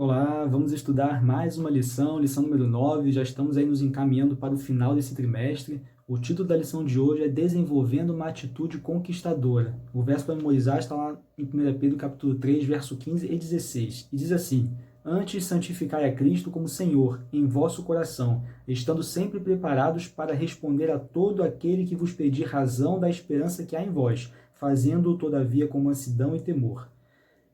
Olá, vamos estudar mais uma lição número 9. Já estamos aí nos encaminhando para o final desse trimestre. O título da lição de hoje é Desenvolvendo uma Atitude Conquistadora. O verso para memorizar está lá em 1 Pedro capítulo 3, verso 15 e 16. E diz assim: Antes santificai a Cristo como Senhor em vosso coração, estando sempre preparados para responder a todo aquele que vos pedir razão da esperança que há em vós, fazendo-o todavia com mansidão e temor.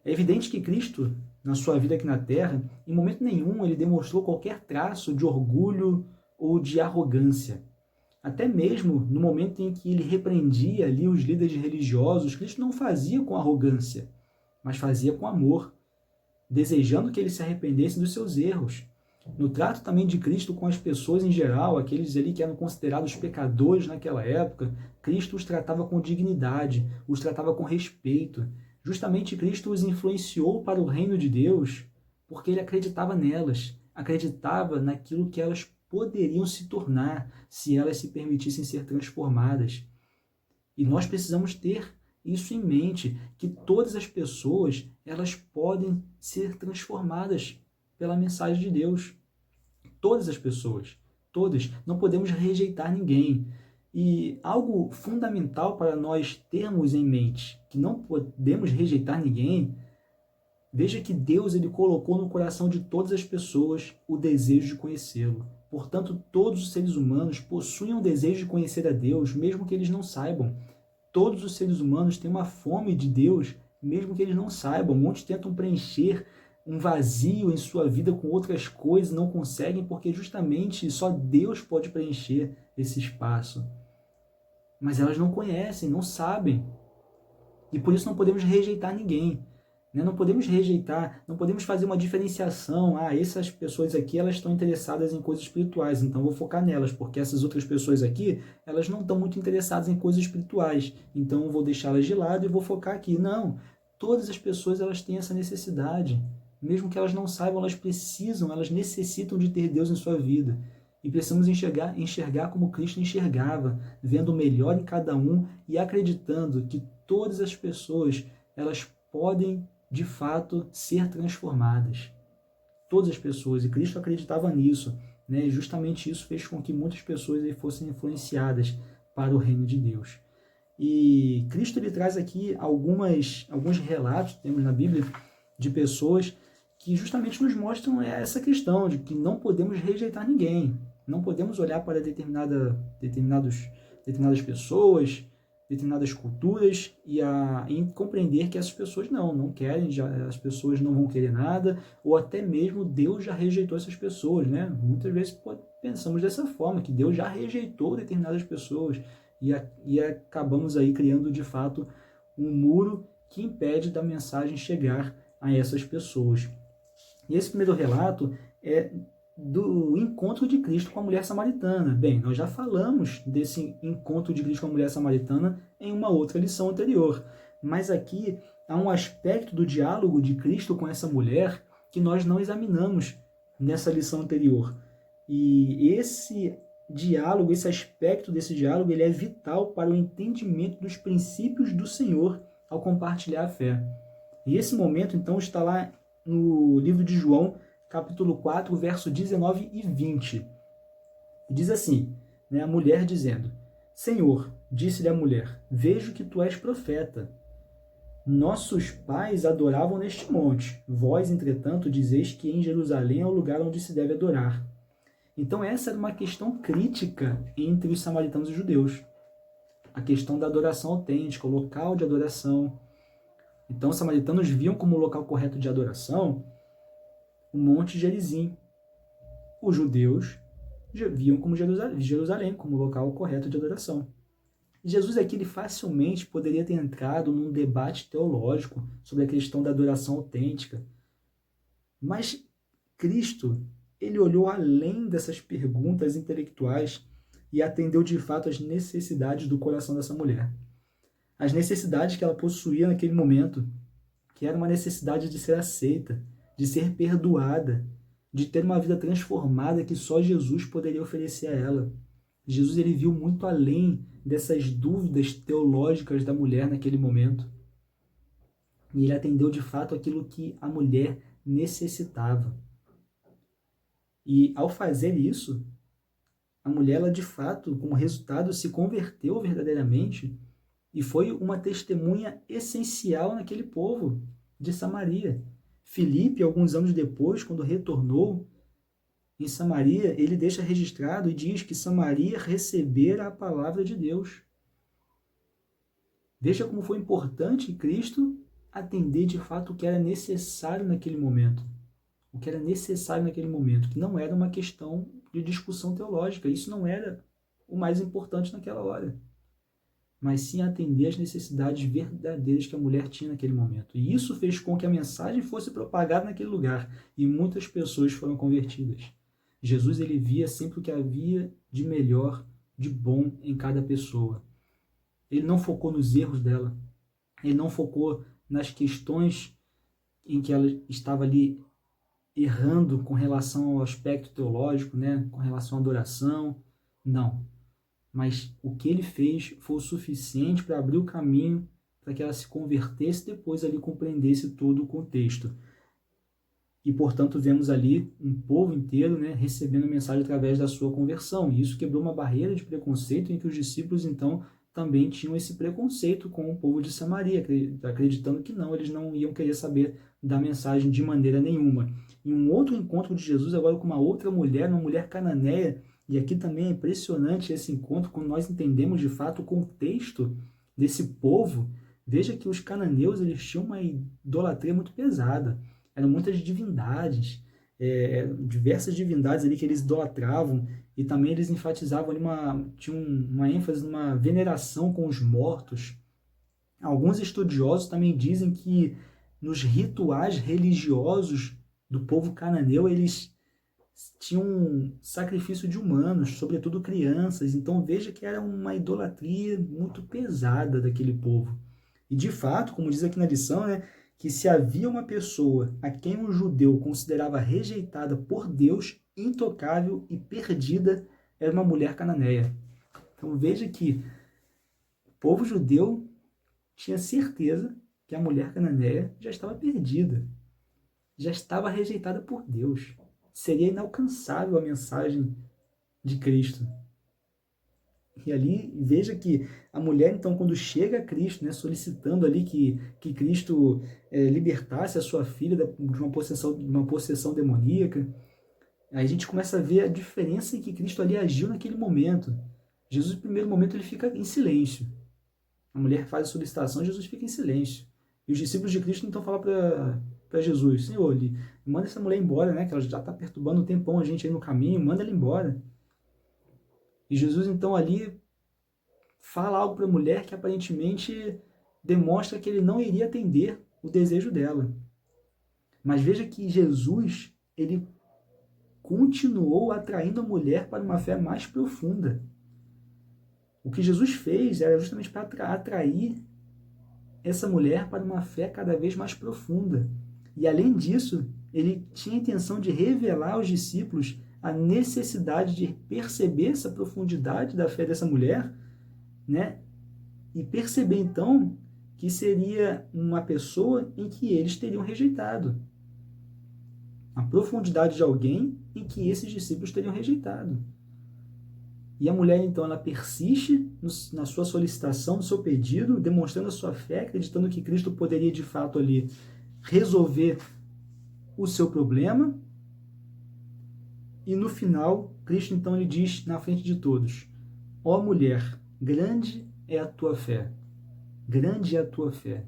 É evidente que Cristo, na sua vida aqui na Terra, em momento nenhum ele demonstrou qualquer traço de orgulho ou de arrogância. Até mesmo no momento em que ele repreendia ali os líderes religiosos, Cristo não fazia com arrogância, mas fazia com amor, desejando que eles se arrependessem dos seus erros. No trato também de Cristo com as pessoas em geral, aqueles ali que eram considerados pecadores naquela época, Cristo os tratava com dignidade, os tratava com respeito. Justamente Cristo os influenciou para o reino de Deus porque ele acreditava nelas, acreditava naquilo que elas poderiam se tornar se elas se permitissem ser transformadas. E nós precisamos ter isso em mente, que todas as pessoas, elas podem ser transformadas pela mensagem de Deus. Todas as pessoas, todas. Não podemos rejeitar ninguém. E algo fundamental para nós termos em mente que não podemos rejeitar ninguém, veja que Deus ele colocou no coração de todas as pessoas o desejo de conhecê-lo. Portanto, todos os seres humanos possuem um desejo de conhecer a Deus, mesmo que eles não saibam. Todos os seres humanos têm uma fome de Deus, mesmo que eles não saibam. Muitos tentam preencher um vazio em sua vida com outras coisas, não conseguem, porque justamente só Deus pode preencher esse espaço. Mas elas não conhecem, não sabem. E por isso não podemos rejeitar ninguém. Não podemos rejeitar, não podemos fazer uma diferenciação. Essas pessoas aqui, elas estão interessadas em coisas espirituais, então eu vou focar nelas, porque essas outras pessoas aqui, elas não estão muito interessadas em coisas espirituais, então eu vou deixá-las de lado e vou focar aqui. Não, todas as pessoas, elas têm essa necessidade. Mesmo que elas não saibam, elas precisam, elas necessitam de ter Deus em sua vida. E precisamos enxergar como Cristo enxergava, vendo o melhor em cada um e acreditando que todas as pessoas, elas podem de fato ser transformadas. Todas as pessoas, e Cristo acreditava nisso, né? E justamente isso fez com que muitas pessoas fossem influenciadas para o reino de Deus. E Cristo ele traz aqui alguns relatos, temos na Bíblia, de pessoas que justamente nos mostram essa questão de que não podemos rejeitar ninguém, não podemos olhar para determinadas pessoas, determinadas culturas e compreender que essas pessoas não querem, as pessoas não vão querer nada, ou até mesmo Deus já rejeitou essas pessoas, né? Muitas vezes pensamos dessa forma, que Deus já rejeitou determinadas pessoas e acabamos aí criando de fato um muro que impede da mensagem chegar a essas pessoas. E esse primeiro relato é do encontro de Cristo com a mulher samaritana. Bem, nós já falamos desse encontro de Cristo com a mulher samaritana em uma outra lição anterior, mas aqui há um aspecto do diálogo de Cristo com essa mulher que nós não examinamos nessa lição anterior. E esse diálogo, esse aspecto desse diálogo, ele é vital para o entendimento dos princípios do Senhor ao compartilhar a fé. E esse momento, então, está lá no livro de João, capítulo 4, verso 19 e 20. Diz assim, a mulher dizendo: Senhor, disse-lhe a mulher, vejo que tu és profeta. Nossos pais adoravam neste monte. Vós, entretanto, dizeis que em Jerusalém é o lugar onde se deve adorar. Então essa era uma questão crítica entre os samaritanos e os judeus. A questão da adoração autêntica, o local de adoração. Então os samaritanos viam como o local correto de adoração o Monte Gerizim. Os judeus viam como Jerusalém como o local correto de adoração. Jesus aqui ele facilmente poderia ter entrado num debate teológico sobre a questão da adoração autêntica. Mas Cristo, ele olhou além dessas perguntas intelectuais e atendeu de fato às necessidades do coração dessa mulher. As necessidades que ela possuía naquele momento, que era uma necessidade de ser aceita, de ser perdoada, de ter uma vida transformada que só Jesus poderia oferecer a ela. Jesus ele viu muito além dessas dúvidas teológicas da mulher naquele momento. E ele atendeu de fato aquilo que a mulher necessitava. E ao fazer isso, a mulher, ela de fato, como resultado, se converteu verdadeiramente e foi uma testemunha essencial naquele povo de Samaria. Filipe, alguns anos depois, quando retornou em Samaria, ele deixa registrado e diz que Samaria recebera a palavra de Deus. Veja como foi importante Cristo atender de fato o que era necessário naquele momento. O que era necessário naquele momento, que não era uma questão de discussão teológica. Isso não era o mais importante naquela hora. Mas sim atender às necessidades verdadeiras que a mulher tinha naquele momento. E isso fez com que a mensagem fosse propagada naquele lugar. E muitas pessoas foram convertidas. Jesus, ele via sempre o que havia de melhor, de bom em cada pessoa. Ele não focou nos erros dela. Ele não focou nas questões em que ela estava ali errando com relação ao aspecto teológico, né? Com relação à adoração. Não. Mas o que ele fez foi o suficiente para abrir o caminho para que ela se convertesse e depois ali compreendesse todo o contexto. E, portanto, vemos ali um povo inteiro, né, recebendo a mensagem através da sua conversão. E isso quebrou uma barreira de preconceito em que os discípulos, então, também tinham esse preconceito com o povo de Samaria, acreditando que não, eles não iam querer saber da mensagem de maneira nenhuma. Em um outro encontro de Jesus, agora com uma outra mulher, uma mulher cananeia, e aqui também é impressionante esse encontro, quando nós entendemos de fato o contexto desse povo. Veja que os cananeus, eles tinham uma idolatria muito pesada. Eram muitas divindades, diversas divindades ali que eles idolatravam, e também eles enfatizavam ali tinham uma ênfase numa veneração com os mortos. Alguns estudiosos também dizem que nos rituais religiosos do povo cananeu, eles tinham sacrifício de humanos, sobretudo crianças. Então veja que era uma idolatria muito pesada daquele povo. E de fato, como diz aqui na lição, né, que se havia uma pessoa a quem um judeu considerava rejeitada por Deus, intocável e perdida, era uma mulher cananeia. Então veja que o povo judeu tinha certeza que a mulher cananeia já estava perdida, já estava rejeitada por Deus. Seria inalcançável a mensagem de Cristo. E ali, veja que a mulher, então, quando chega a Cristo, né, solicitando ali que Cristo libertasse a sua filha de uma possessão demoníaca, aí a gente começa a ver a diferença em que Cristo ali agiu naquele momento. Jesus, no primeiro momento, ele fica em silêncio. A mulher faz a solicitação, Jesus fica em silêncio. E os discípulos de Cristo então falam para Jesus: Senhor, manda essa mulher embora, né, que ela já está perturbando um tempão a gente aí no caminho, manda ela embora. E Jesus então ali fala algo para a mulher que aparentemente demonstra que ele não iria atender o desejo dela. Mas veja que Jesus, ele continuou atraindo a mulher para uma fé mais profunda. O que Jesus fez era justamente para atrair essa mulher para uma fé cada vez mais profunda. E além disso, ele tinha a intenção de revelar aos discípulos a necessidade de perceber essa profundidade da fé dessa mulher, né? E perceber então que seria uma pessoa em que eles teriam rejeitado. A profundidade de alguém em que esses discípulos teriam rejeitado. E a mulher, então, ela persiste na sua solicitação, no seu pedido, demonstrando a sua fé, acreditando que Cristo poderia, de fato, ali resolver o seu problema. E no final, Cristo, então, lhe diz na frente de todos: ó mulher, grande é a tua fé. Grande é a tua fé.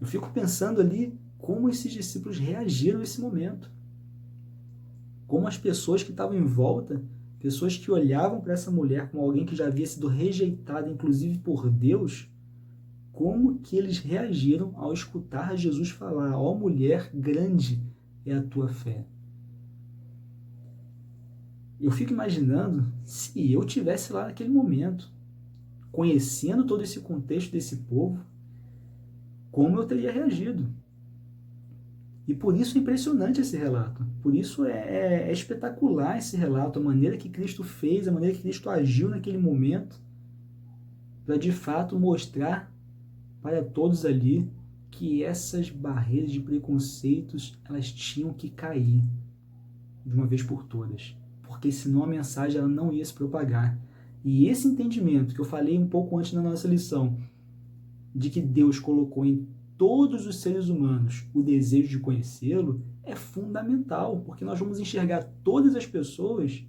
Eu fico pensando ali como esses discípulos reagiram nesse momento. Como as pessoas que estavam em volta, pessoas que olhavam para essa mulher como alguém que já havia sido rejeitada, inclusive por Deus, como que eles reagiram ao escutar Jesus falar: ó mulher, grande é a tua fé. Eu fico imaginando se eu tivesse lá naquele momento, conhecendo todo esse contexto desse povo, como eu teria reagido. E por isso é impressionante esse relato. Por isso é espetacular esse relato, a maneira que Cristo fez, a maneira que Cristo agiu naquele momento, para de fato mostrar para todos ali que essas barreiras de preconceitos, elas tinham que cair de uma vez por todas, porque senão a mensagem ela não ia se propagar. E esse entendimento que eu falei um pouco antes na nossa lição, de que Deus colocou em todos os seres humanos o desejo de conhecê-lo, é fundamental, porque nós vamos enxergar todas as pessoas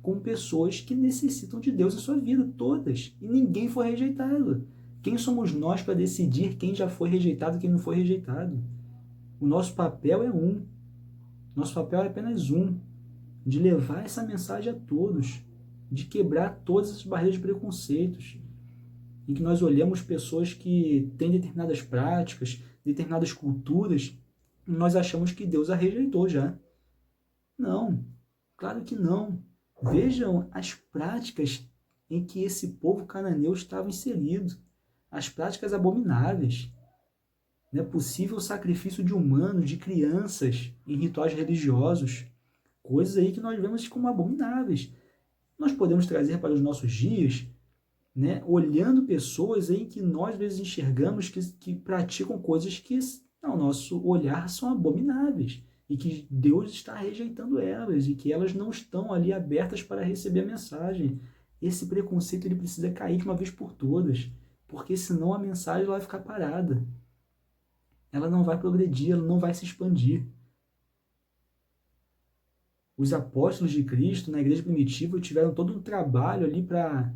com pessoas que necessitam de Deus em sua vida, todas, e ninguém foi rejeitado. Quem somos nós para decidir quem já foi rejeitado e quem não foi rejeitado? O nosso papel é um. Nosso papel é apenas um, de levar essa mensagem a todos, de quebrar todas as barreiras de preconceitos, em que nós olhamos pessoas que têm determinadas práticas, determinadas culturas, e nós achamos que Deus a rejeitou já. Não, claro que não. Vejam as práticas em que esse povo cananeu estava inserido, as práticas abomináveis. Não é possível o sacrifício de humanos, de crianças, em rituais religiosos, coisas aí que nós vemos como abomináveis. Nós podemos trazer para os nossos dias, né, olhando pessoas aí que nós às vezes enxergamos que praticam coisas que, ao nosso olhar, são abomináveis e que Deus está rejeitando elas e que elas não estão ali abertas para receber a mensagem. Esse preconceito ele precisa cair de uma vez por todas, porque senão a mensagem vai ficar parada. Ela não vai progredir, ela não vai se expandir. Os apóstolos de Cristo na igreja primitiva tiveram todo um trabalho ali para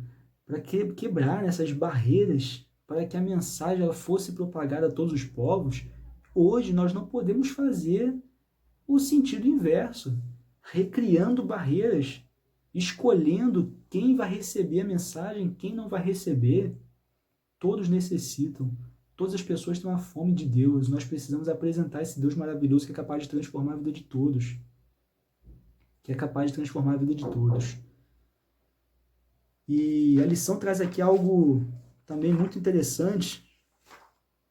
quebrar essas barreiras, para que a mensagem ela fosse propagada a todos os povos. Hoje nós não podemos fazer o sentido inverso, recriando barreiras, escolhendo quem vai receber a mensagem, quem não vai receber. Todos necessitam. Todas as pessoas têm uma fome de Deus. Nós precisamos apresentar esse Deus maravilhoso que é capaz de transformar a vida de todos. Que é capaz de transformar a vida de todos. E a lição traz aqui algo também muito interessante,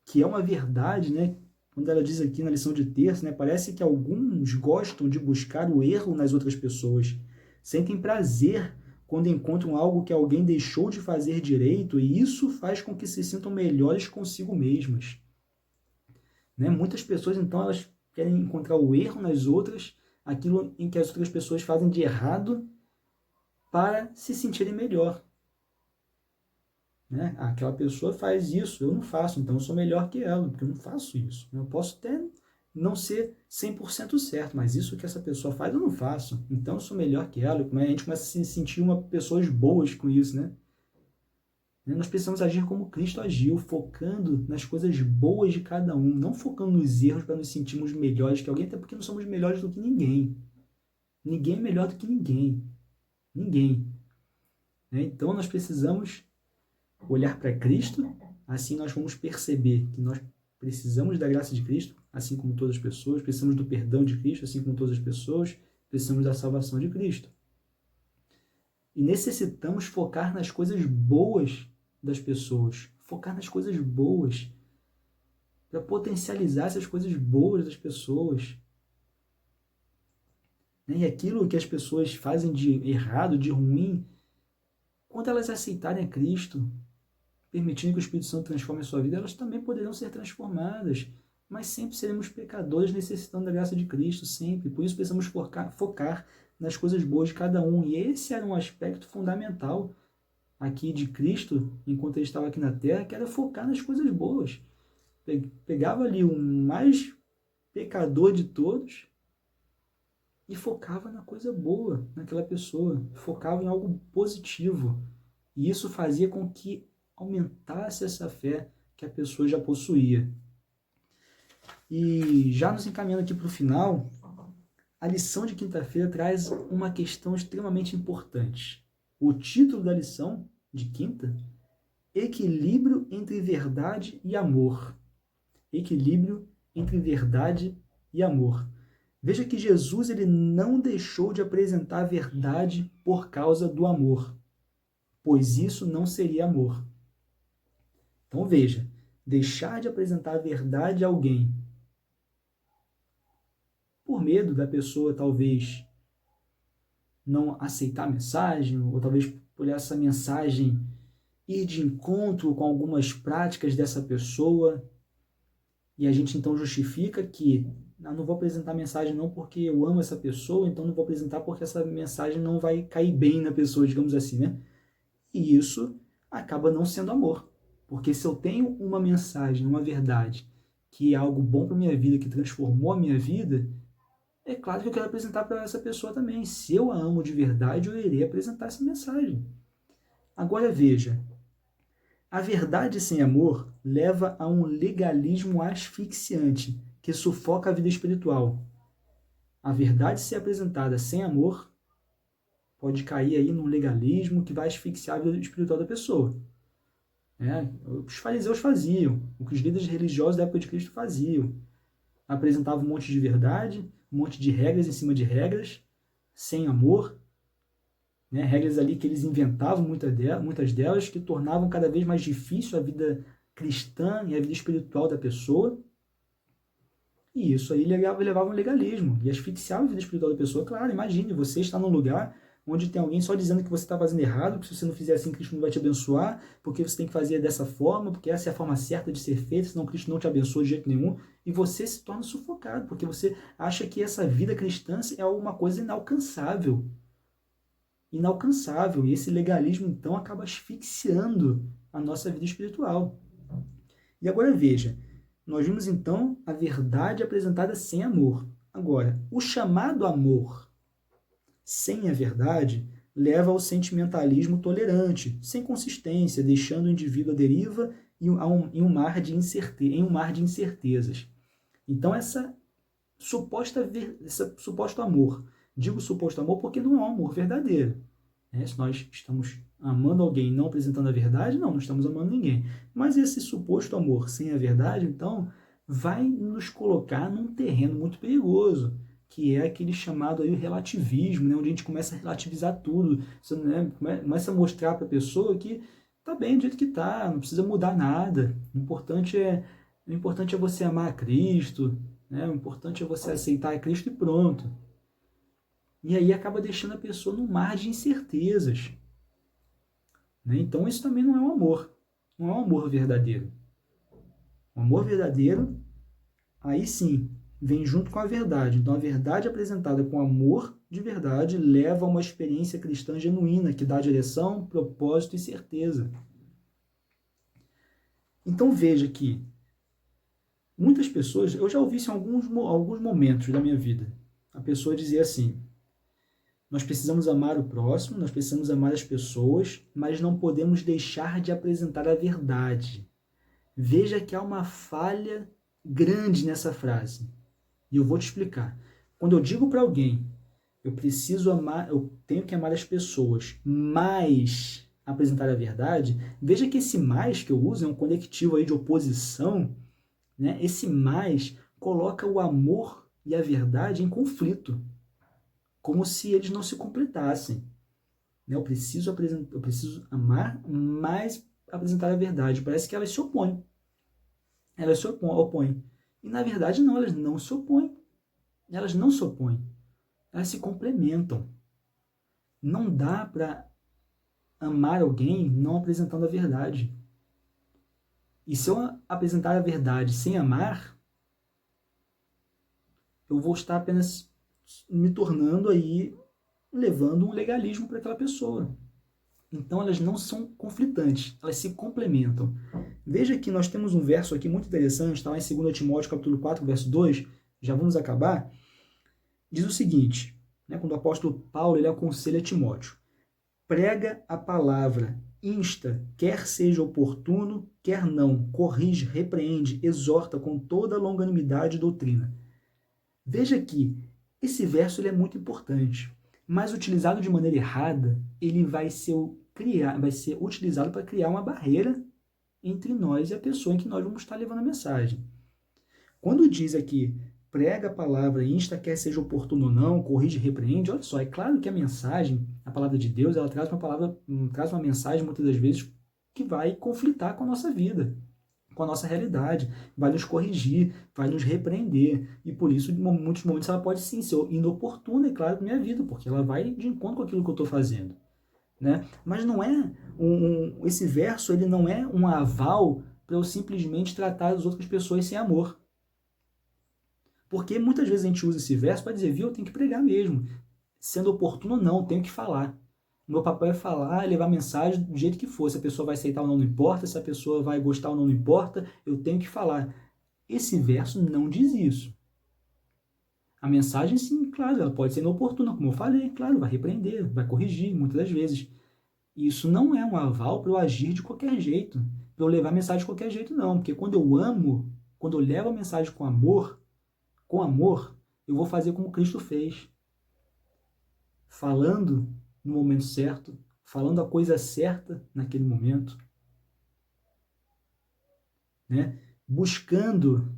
que é uma verdade, né? Quando ela diz aqui na lição de terça, né? Parece que alguns gostam de buscar o erro nas outras pessoas. Sentem prazer quando encontram algo que alguém deixou de fazer direito, e isso faz com que se sintam melhores consigo mesmas. Né? Muitas pessoas, então, elas querem encontrar o erro nas outras, aquilo em que as outras pessoas fazem de errado, para se sentirem melhor. Né? Aquela pessoa faz isso, eu não faço, então eu sou melhor que ela, porque eu não faço isso. Eu posso até não ser 100% certo, mas isso que essa pessoa faz eu não faço, então eu sou melhor que ela. A gente começa a se sentir pessoas boas com isso, né? Nós precisamos agir como Cristo agiu, focando nas coisas boas de cada um, não focando nos erros para nos sentirmos melhores que alguém, até porque não somos melhores do que ninguém. Ninguém é melhor do que ninguém. Ninguém. Então nós precisamos olhar para Cristo, assim nós vamos perceber que nós precisamos da graça de Cristo, assim como todas as pessoas, precisamos do perdão de Cristo, assim como todas as pessoas, precisamos da salvação de Cristo. E necessitamos focar nas coisas boas das pessoas, focar nas coisas boas, para potencializar essas coisas boas das pessoas. E aquilo que as pessoas fazem de errado, de ruim, quando elas aceitarem a Cristo, permitindo que o Espírito Santo transforme a sua vida, elas também poderão ser transformadas. Mas sempre seremos pecadores necessitando da graça de Cristo, sempre. Por isso precisamos focar nas coisas boas de cada um. E esse era um aspecto fundamental aqui de Cristo, enquanto ele estava aqui na Terra, que era focar nas coisas boas. Pegava ali o mais pecador de todos e focava na coisa boa, naquela pessoa. Focava em algo positivo. E isso fazia com que aumentasse essa fé que a pessoa já possuía. E já nos encaminhando aqui para o final, a lição de quinta-feira traz uma questão extremamente importante. O título da lição de quinta, equilíbrio entre verdade e amor. Equilíbrio entre verdade e amor. Veja que Jesus ele não deixou de apresentar a verdade por causa do amor, pois isso não seria amor. Então veja, deixar de apresentar a verdade a alguém por medo da pessoa talvez não aceitar a mensagem, ou talvez por essa mensagem ir de encontro com algumas práticas dessa pessoa, E a gente então justifica que não vou apresentar a mensagem não porque eu amo essa pessoa, então não vou apresentar porque essa mensagem não vai cair bem na pessoa, digamos assim, né? E isso acaba não sendo amor. Porque se eu tenho uma mensagem, uma verdade, que é algo bom para minha vida, que transformou a minha vida, é claro que eu quero apresentar para essa pessoa também. Se eu a amo de verdade, eu irei apresentar essa mensagem. Agora veja, a verdade sem amor leva a um legalismo asfixiante, que sufoca a vida espiritual. A verdade ser apresentada sem amor pode cair aí num legalismo que vai asfixiar a vida espiritual da pessoa. Os fariseus faziam, o que os líderes religiosos da época de Cristo faziam. Apresentavam um monte de verdade, um monte de regras em cima de regras, sem amor, né? Regras ali que eles inventavam, muitas delas, que tornavam cada vez mais difícil a vida cristã e a vida espiritual da pessoa. E isso aí levava um legalismo e asfixiava a vida espiritual da pessoa. Claro, imagine, você está num lugar onde tem alguém só dizendo que você está fazendo errado, que se você não fizer assim, Cristo não vai te abençoar, porque você tem que fazer dessa forma, porque essa é a forma certa de ser feita, senão Cristo não te abençoa de jeito nenhum, e você se torna sufocado, porque você acha que essa vida cristã é uma coisa inalcançável. Inalcançável, e esse legalismo, então, acaba asfixiando a nossa vida espiritual. E agora veja, nós vimos, então, a verdade apresentada sem amor. Agora, o chamado amor sem a verdade leva ao sentimentalismo tolerante, sem consistência, deixando o indivíduo à deriva em um mar de incertezas. Então, esse suposto amor, digo suposto amor porque não é um amor verdadeiro. Se nós estamos amando alguém e não apresentando a verdade, não estamos amando ninguém. Mas esse suposto amor sem a verdade, então, vai nos colocar num terreno muito perigoso, que é aquele chamado aí o relativismo, né? Onde a gente começa a relativizar tudo, você, né, começa a mostrar para a pessoa que está bem do jeito que está, não precisa mudar nada. O importante é você amar a Cristo, né? O importante é você aceitar a Cristo e pronto. E aí acaba deixando a pessoa num mar de incertezas. Né? Então isso também não é um amor. Não é um amor verdadeiro. O amor verdadeiro, aí sim, vem junto com a verdade. Então a verdade apresentada com amor de verdade leva a uma experiência cristã genuína, que dá direção, propósito e certeza. Então veja que muitas pessoas, eu já ouvi isso em alguns momentos da minha vida, a pessoa dizer assim: nós precisamos amar o próximo, nós precisamos amar as pessoas, mas não podemos deixar de apresentar a verdade. Veja que há uma falha grande nessa frase. E eu vou te explicar. Quando eu digo para alguém, eu preciso amar, eu tenho que amar as pessoas, mas apresentar a verdade, veja que esse mais que eu uso é um conectivo aí de oposição, né? Esse mais coloca o amor e a verdade em conflito, como se eles não se completassem. Eu preciso amar, mas apresentar a verdade. Parece que elas se opõem. Elas se opõem. E na verdade não, elas não se opõem. Elas não se opõem. Elas se complementam. Não dá para amar alguém não apresentando a verdade. E se eu apresentar a verdade sem amar, eu vou estar apenas me tornando aí, levando um legalismo para aquela pessoa. Então elas não são conflitantes, elas se complementam. Veja que nós temos um verso aqui muito interessante, está lá em 2 Timóteo capítulo 4, verso 2, já vamos acabar. Diz o seguinte, né, quando o apóstolo Paulo ele aconselha Timóteo: prega a palavra, insta, quer seja oportuno, quer não, corrige, repreende, exorta com toda longanimidade e doutrina. Veja que esse verso ele é muito importante, mas utilizado de maneira errada, ele vai ser utilizado para criar uma barreira entre nós e a pessoa em que nós vamos estar levando a mensagem. Quando diz aqui, prega a palavra, insta, quer seja oportuno ou não, corrige, repreende, olha só, é claro que a mensagem, a palavra de Deus, ela traz uma mensagem, muitas das vezes, que vai conflitar com a nossa vida, com a nossa realidade, vai nos corrigir, vai nos repreender, e por isso, em muitos momentos, ela pode sim ser inoportuna, é claro, na minha vida, porque ela vai de encontro com aquilo que eu estou fazendo. Né? Mas não é esse verso ele não é um aval para eu simplesmente tratar as outras pessoas sem amor. Porque muitas vezes a gente usa esse verso para dizer, viu, eu tenho que pregar mesmo. Sendo oportuno ou não, eu tenho que falar. O meu papel é falar, levar a mensagem do jeito que for. Se a pessoa vai aceitar ou não, não importa. Se a pessoa vai gostar ou não, não importa. Eu tenho que falar. Esse verso não diz isso. A mensagem, sim, claro, ela pode ser inoportuna, como eu falei, claro, vai repreender, vai corrigir, muitas das vezes. Isso não é um aval para eu agir de qualquer jeito, para eu levar a mensagem de qualquer jeito, não. Porque quando eu amo, quando eu levo a mensagem com amor, eu vou fazer como Cristo fez. Falando no momento certo, falando a coisa certa naquele momento, né? Buscando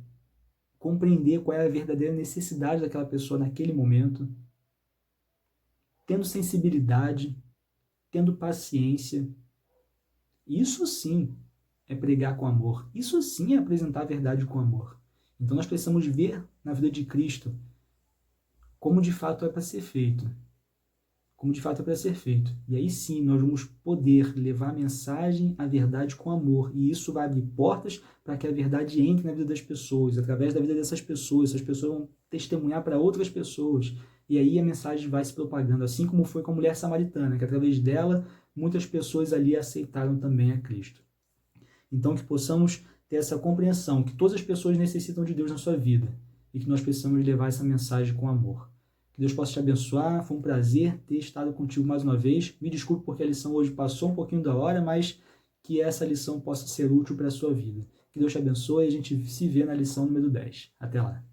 compreender qual é a verdadeira necessidade daquela pessoa naquele momento, tendo sensibilidade, tendo paciência. Isso sim é pregar com amor. Isso sim é apresentar a verdade com amor. Então nós precisamos ver na vida de Cristo como de fato é para ser feito. Como de fato é para ser feito. E aí sim nós vamos poder levar a mensagem, a verdade com amor. E isso vai abrir portas para que a verdade entre na vida das pessoas. Através da vida dessas pessoas, essas pessoas vão testemunhar para outras pessoas. E aí a mensagem vai se propagando, assim como foi com a mulher samaritana, que através dela muitas pessoas ali aceitaram também a Cristo. Então que possamos ter essa compreensão que todas as pessoas necessitam de Deus na sua vida e que nós precisamos levar essa mensagem com amor. Que Deus possa te abençoar, foi um prazer ter estado contigo mais uma vez. Me desculpe porque a lição hoje passou um pouquinho da hora, mas que essa lição possa ser útil para a sua vida. Que Deus te abençoe e a gente se vê na lição número 10. Até lá.